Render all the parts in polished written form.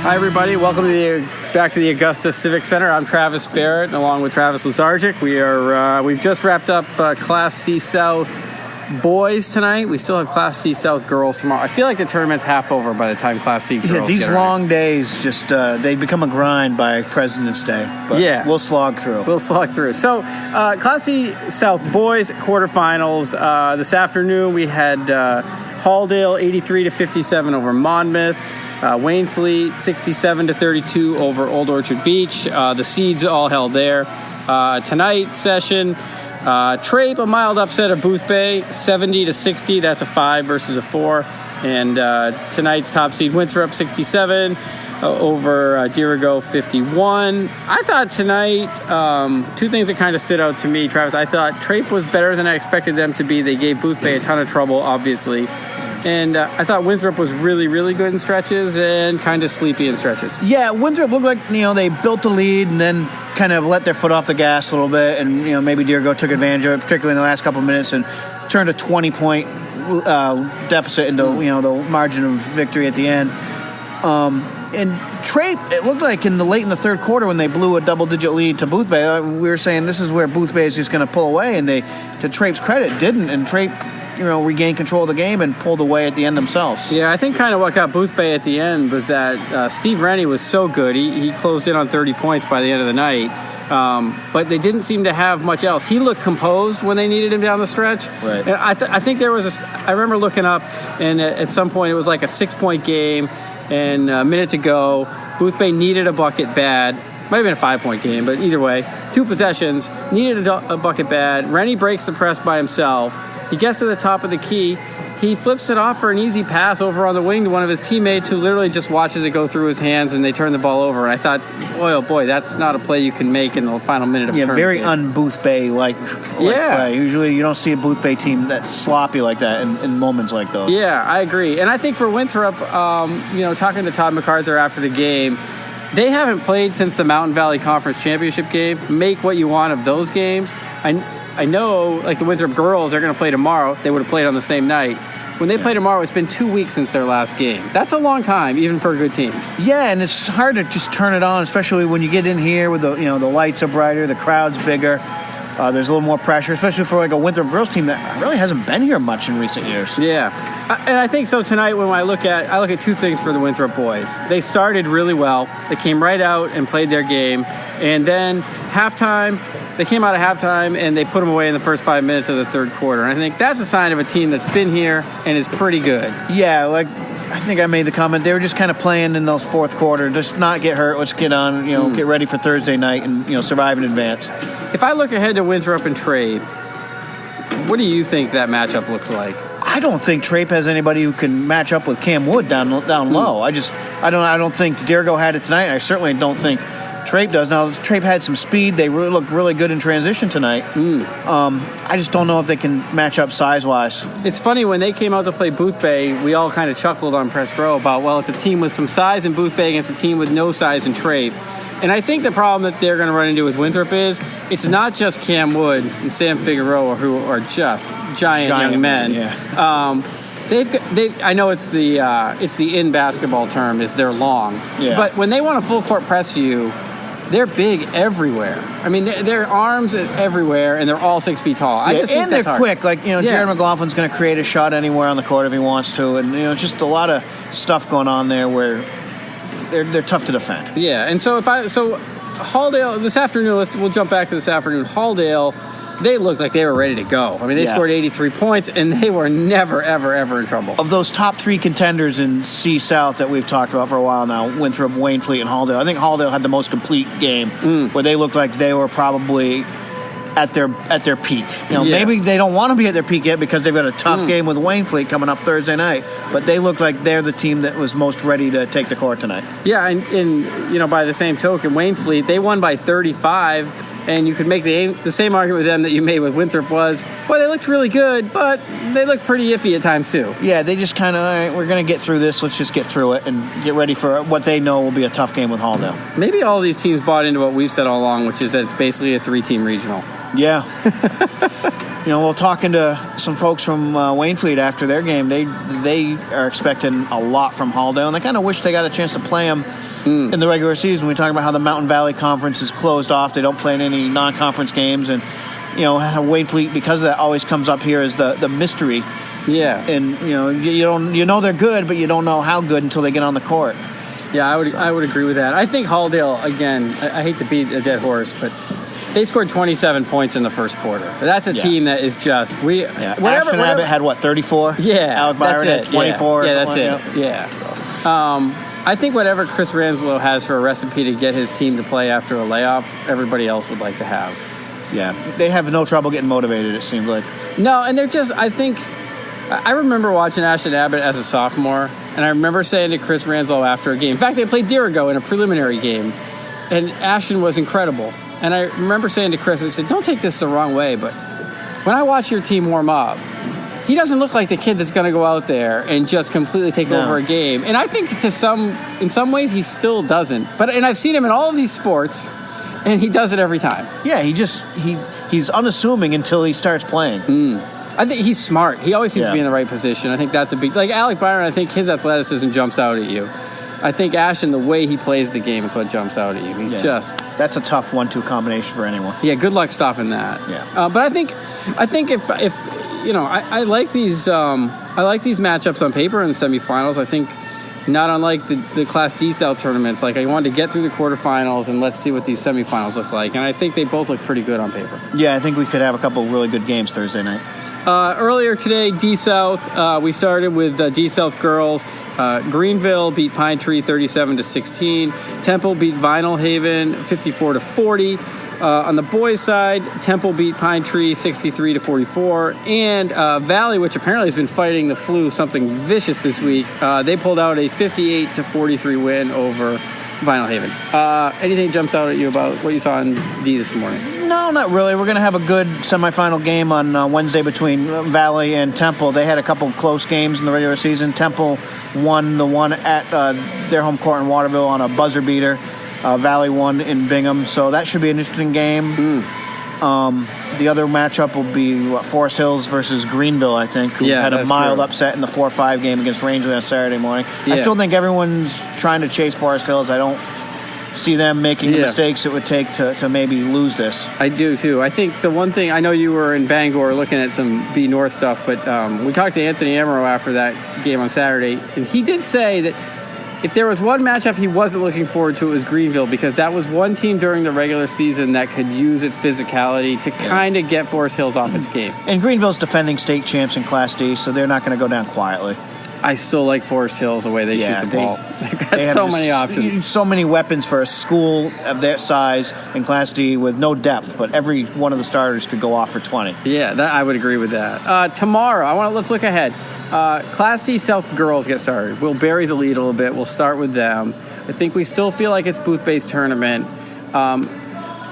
Hi, everybody. Welcome back to the Augusta Civic Center. I'm Travis Barrett, along with Travis Lazarczyk. We've just wrapped up Class C South boys tonight. We still have Class C South girls tomorrow. I feel like the tournament's half over by the time Class C girls get these long days just they become a grind by President's Day. But we'll slog through. So, Class C South boys quarterfinals. This afternoon we had Halldale 83-57 over Monmouth. Waynfleet 67-32 over Old Orchard Beach. The seeds all held there. Tonight's session, Trape, a mild upset of Booth Bay, 70-60. That's a 5 versus a 4. And tonight's top seed, Winthrop 67 over Dirigo 51. I thought tonight, two things that kind of stood out to me, Travis. I thought Trape was better than I expected them to be. They gave Booth Bay a ton of trouble, obviously. And I thought Winthrop was really, really good in stretches and kind of sleepy in stretches. Yeah, Winthrop looked like, they built a lead and then kind of let their foot off the gas a little bit. And, maybe Dirigo took advantage of it, particularly in the last couple of minutes, and turned a 20-point deficit into, the margin of victory at the end. And Trape, it looked like late in the third quarter when they blew a double-digit lead to Booth Bay, we were saying this is where Booth Bay is just going to pull away. And they, to Trape's credit, didn't. And Trape regained control of the game and pulled away at the end themselves. Yeah, I think kind of what got Booth Bay at the end was that Steve Rennie was so good. He closed in on 30 points by the end of the night, but they didn't seem to have much else. He looked composed when they needed him down the stretch. Right. And I think there was I remember looking up, and at some point it was like a 6-point game, and a minute to go. Booth Bay needed a bucket bad. Might have been a 5-point game, but either way, 2 possessions, needed a bucket bad. Rennie breaks the press by himself. He gets to the top of the key. He flips it off for an easy pass over on the wing to one of his teammates who literally just watches it go through his hands, and they turn the ball over. And I thought, boy, oh boy, that's not a play you can make in the final minute of tournament. Very un-Booth Bay-like play. Usually you don't see a Booth Bay team that's sloppy like that in moments like those. Yeah, I agree. And I think for Winthrop, talking to Todd MacArthur after the game, they haven't played since the Mountain Valley Conference Championship game. Make what you want of those games. I know, like the Winthrop girls, they're going to play tomorrow. They would have played on the same night. When they play tomorrow, it's been 2 weeks since their last game. That's a long time, even for a good team. Yeah, and it's hard to just turn it on, especially when you get in here with the lights are brighter, the crowd's bigger. There's a little more pressure, especially for like a Winthrop girls team that really hasn't been here much in recent years. Yeah, and I think so tonight when I look at 2 things for the Winthrop boys. They started really well. They came right out and played their game, and then halftime. They came out of halftime, and they put them away in the first 5 minutes of the third quarter. And I think that's a sign of a team that's been here and is pretty good. Yeah, I think I made the comment. They were just kind of playing in those fourth quarter. Just not get hurt. Let's get on, get ready for Thursday night and, survive in advance. If I look ahead to Winthrop and Trape, what do you think that matchup looks like? I don't think Trape has anybody who can match up with Cam Wood down low. I don't think Dirigo had it tonight. I certainly don't think Trape does. Now, Trape had some speed. They really looked really good in transition tonight. I just don't know if they can match up size-wise. It's funny, when they came out to play Booth Bay, we all kind of chuckled on Press Row about, it's a team with some size in Booth Bay against a team with no size in Trape. And I think the problem that they're going to run into with Winthrop is it's not just Cam Wood and Sam Figueroa who are just giant young men. Yeah. I know it's the in basketball term is they're long. Yeah. But when they want a full court press view, they're big everywhere. I mean, their arms everywhere, and they're all 6 feet tall. I just think that's they're hard. quick. Like, Jared McLaughlin's going to create a shot anywhere on the court if he wants to, and just a lot of stuff going on there where they're tough to defend. Yeah, and so Halldale this afternoon. We'll jump back to this afternoon. Halldale, they looked like they were ready to go. I mean, they scored 83 points, and they were never, ever, ever in trouble. Of those top 3 contenders in C South that we've talked about for a while now, Winthrop, Waynfleet, and Halldale, I think Halldale had the most complete game where they looked like they were probably at their peak. Maybe they don't want to be at their peak yet because they've got a tough game with Waynfleet coming up Thursday night, but they look like they're the team that was most ready to take the court tonight. Yeah, and by the same token, Waynfleet, they won by 35. And you could make the same argument with them that you made with Winthrop was, they looked really good, but they looked pretty iffy at times too. Yeah, they just kind of, all right, we're going to get through this. Let's just get through it and get ready for what they know will be a tough game with Halldale. Maybe all these teams bought into what we've said all along, which is that it's basically a 3-team regional. Yeah. We're talking to some folks from Waynfleet after their game. They are expecting a lot from Halldale, and they kind of wish they got a chance to play them in the regular season. We talk about how the Mountain Valley Conference is closed off. They don't play in any non-conference games. And, how Wayne Fleet, because of that, always comes up here as the mystery. Yeah. And, you know they're good, but you don't know how good until they get on the court. Yeah, I would agree with that. I think Halldale, again, I hate to beat a dead horse, but they scored 27 points in the first quarter. That's a team that is just Ashton Abbott had 34. Yeah, Alec Byron had 24. Yeah, that's it. Yeah. I think whatever Chris Ranslow has for a recipe to get his team to play after a layoff, everybody else would like to have. Yeah, they have no trouble getting motivated. It seems like. No, and they're just. I remember watching Ashton Abbott as a sophomore, and I remember saying to Chris Ranslow after a game. In fact, they played Dirigo in a preliminary game, and Ashton was incredible. And I remember saying to Chris, I said, "Don't take this the wrong way, but when I watch your team warm up, he doesn't look like the kid that's going to go out there and just completely take over a game." And I think in some ways, he still doesn't. And I've seen him in all of these sports, and he does it every time. Yeah, he's unassuming until he starts playing. I think he's smart. He always seems to be in the right position. I think that's a big... Like Alec Byron, I think his athleticism jumps out at you. I think Ashton, the way he plays the game is what jumps out at you. He's just... That's a tough 1-2 combination for anyone. Yeah, good luck stopping that. Yeah. But I think if I like these matchups on paper in the semifinals. I think not unlike the Class D South tournaments. Like, I wanted to get through the quarterfinals and let's see what these semifinals look like. And I think they both look pretty good on paper. Yeah, I think we could have a couple really good games Thursday night. Earlier today, D-South, we started with D-South girls. Greenville beat Pine Tree 37-16. Temple beat Vinyl Haven 54-40. On the boys' side, Temple beat Pine Tree 63-44. And Valley, which apparently has been fighting the flu something vicious this week, they pulled out a 58-43 win over Vinyl Haven. Anything jumps out at you about what you saw in D this morning? No, not really. We're going to have a good semifinal game on Wednesday between Valley and Temple. They had a couple close games in the regular season. Temple won the one at their home court in Waterville on a buzzer beater. Valley won in Bingham, so that should be an interesting game. The other matchup will be Forest Hills versus Greenville, I think, who had a mild upset in the 4-5 game against Rangeley on Saturday morning. I still think everyone's trying to chase Forest Hills. I don't see them making the mistakes it would take to maybe lose this. I do, too. I think the one thing, I know you were in Bangor looking at some B North stuff, but we talked to Anthony Amaro after that game on Saturday, and he did say that if there was one matchup he wasn't looking forward to, it was Greenville, because that was one team during the regular season that could use its physicality to kind of get Forest Hills off its game. And Greenville's defending state champs in Class D, so they're not going to go down quietly. I still like Forest Hills the way they shoot the ball. They've got so many options. So many weapons for a school of that size in Class D with no depth, but every one of the starters could go off for 20. Yeah, I would agree with that. Tomorrow, let's look ahead. Class C South girls get started. We'll bury the lead a little bit. We'll start with them. I think we still feel like it's booth-based tournament.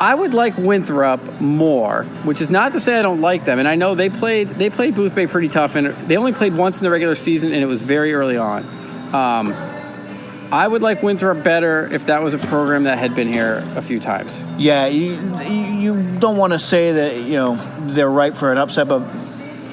I would like Winthrop more, which is not to say I don't like them. And I know they played Booth Bay pretty tough, and they only played once in the regular season, and it was very early on. I would like Winthrop better if that was a program that had been here a few times. Yeah, you don't want to say that they're ripe for an upset, but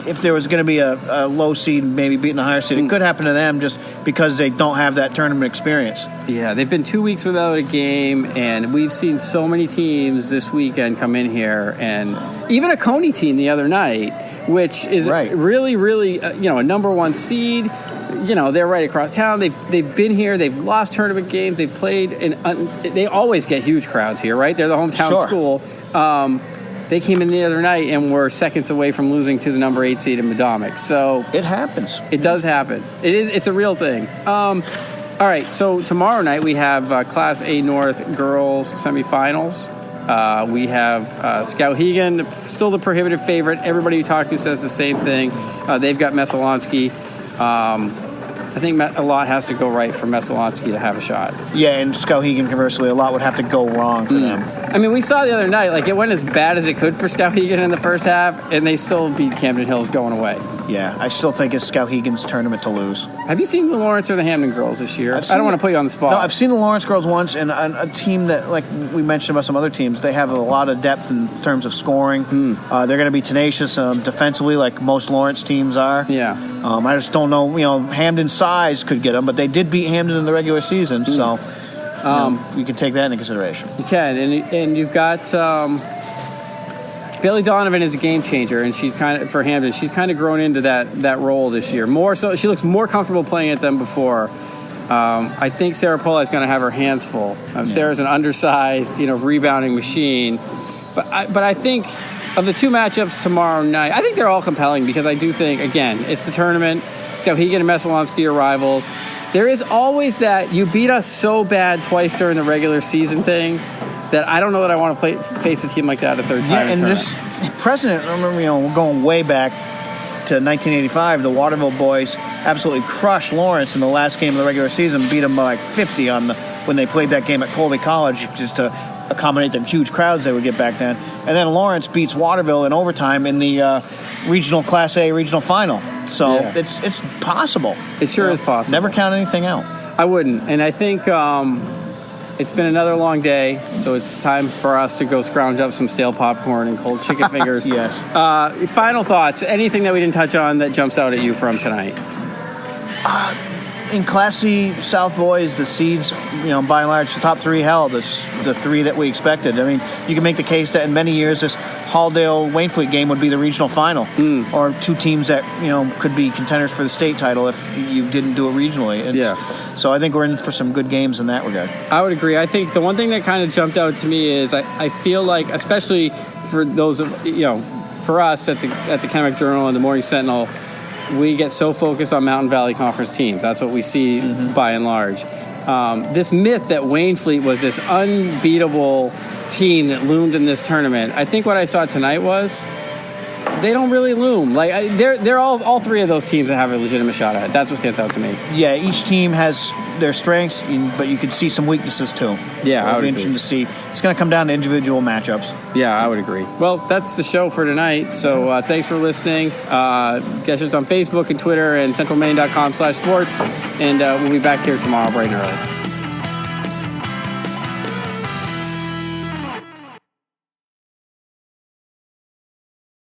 if there was going to be a low seed maybe beating a higher seed, it could happen to them just because they don't have that tournament experience. Yeah, they've been 2 weeks without a game, and we've seen so many teams this weekend come in here, and even a Coney team the other night, which is really, really, a number one seed. They're right across town. They've been here. They've lost tournament games. They've played, and they always get huge crowds here, right? They're the hometown school. They came in the other night and were seconds away from losing to the number 8 seed in Madomic. So it happens. It does happen. It's a real thing. All right. So tomorrow night we have Class A North girls semifinals. We have Skowhegan, still the prohibitive favorite. Everybody who talked to says the same thing. They've got Messalonsky. I think a lot has to go right for Messalonsky to have a shot. Yeah, and Skowhegan, conversely, a lot would have to go wrong for them. I mean, we saw the other night, it went as bad as it could for Skowhegan in the first half, and they still beat Camden Hills going away. Yeah, I still think it's Skowhegan's tournament to lose. Have you seen the Lawrence or the Hamden girls this year? I don't want to put you on the spot. No, I've seen the Lawrence girls once, and a team that, like we mentioned about some other teams, they have a lot of depth in terms of scoring. They're going to be tenacious defensively, like most Lawrence teams are. Yeah. I just don't know. Hamden's size could get them, but they did beat Hamden in the regular season, so you can take that into consideration. You can, and you've got Bailey Donovan is a game changer, and she's for Hampton. She's kind of grown into that role this year. More so, she looks more comfortable playing it than before. I think Sarah Pola is going to have her hands full. Sarah's an undersized, rebounding machine, but I think of the two matchups tomorrow night, I think they're all compelling because I do think, again, it's the tournament. Skowhegan and Messalonski are rivals. There is always that you beat us so bad twice during the regular season thing that I don't know that I want to face a team like that a third time. Yeah, and this precedent, I remember, we're going way back to 1985. The Waterville boys absolutely crushed Lawrence in the last game of the regular season, beat them by like 50 when they played that game at Colby College, just to accommodate the huge crowds they would get back then. And then Lawrence beats Waterville in overtime in the regional Class A regional final. So it's possible. It sure is possible. Never count anything out. I wouldn't. And I think it's been another long day, so it's time for us to go scrounge up some stale popcorn and cold chicken fingers. Yes. Final thoughts. Anything that we didn't touch on that jumps out at you from tonight? In Class C South boys, the seeds, by and large, the top three held. It's the three that we expected. I mean, you can make the case that in many years, this Halldale-Wainfleet game would be the regional final, or two teams that, could be contenders for the state title if you didn't do it regionally. So I think we're in for some good games in that regard. I would agree. I think the one thing that kind of jumped out to me is I feel like, especially for those of, for us at the Kennebec Journal and the Morning Sentinel, we get so focused on Mountain Valley Conference teams. That's what we see by and large. This myth that Wainfleet was this unbeatable team that loomed in this tournament, I think what I saw tonight was they don't really loom. Like they're all three of those teams that have a legitimate shot at it. That's what stands out to me. Yeah, each team has their strengths, but you could see some weaknesses too. Yeah, I would be interesting to see. It's going to come down to individual matchups. Yeah, I would agree. Well, that's the show for tonight. So thanks for listening. Guess it's on Facebook and Twitter and centralmaine.com/sports. And we'll be back here tomorrow bright and early.